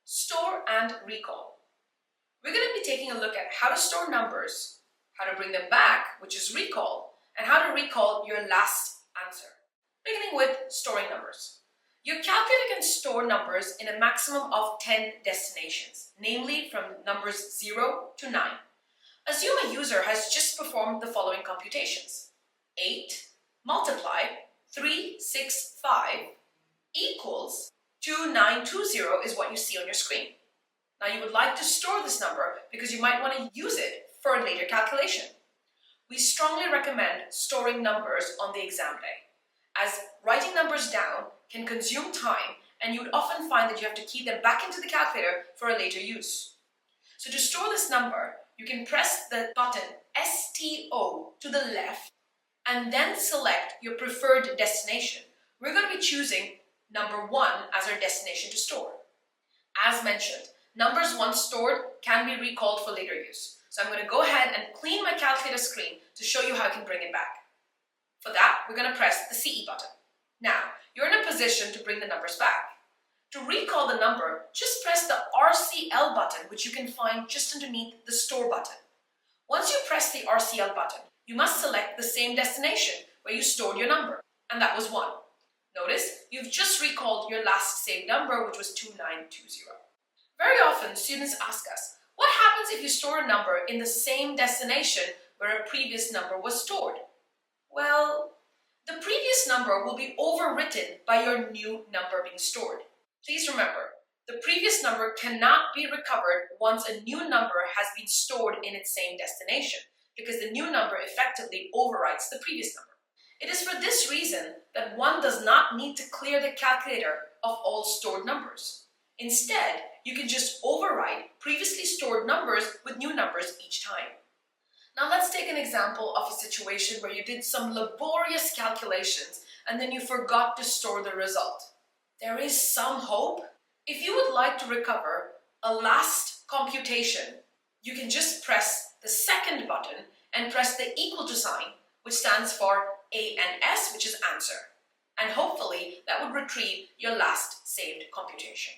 Store and recall. We're going to be taking a look at how to store numbers, how to bring them back, which is recall, and how to recall your last answer. Beginning with storing numbers. Your calculator can store numbers in a maximum of 10 destinations, namely from numbers 0 to 9. Assume a user has just performed the following computations. 8 multiply 365 equals 2920 is what you see on your screen. Now you would like to store this number because you might want to use it for a later calculation. We strongly recommend storing numbers on the exam day, as writing numbers down can consume time and you would often find that you have to key them back into the calculator for a later use. So to store this number, you can press the button STO to the left and then select your preferred destination. We're going to be choosing number 1 as our destination to store. As mentioned, numbers once stored can be recalled for later use. So I'm going to go ahead and clean my calculator screen to show you how I can bring it back. For that, we're going to press the CE button. Now, you're in a position to bring the numbers back. To recall the number, just press the RCL button, which you can find just underneath the Store button. Once you press the RCL button, you must select the same destination where you stored your number, and that was 1. Notice, you've just recalled your last saved number, which was 2920. Very often, students ask us, what happens if you store a number in the same destination where a previous number was stored? Well, the previous number will be overwritten by your new number being stored. Please remember, the previous number cannot be recovered once a new number has been stored in its same destination, because the new number effectively overwrites the previous number. It is for this reason that one does not need to clear the calculator of all stored numbers. Instead, you can just overwrite previously stored numbers with new numbers each time. Now let's take an example of a situation where you did some laborious calculations and then you forgot to store the result. There is some hope. If you would like to recover a last computation, you can just press the second button and press the equal to sign, which stands for ANS, which is answer. And hopefully that would retrieve your last saved computation.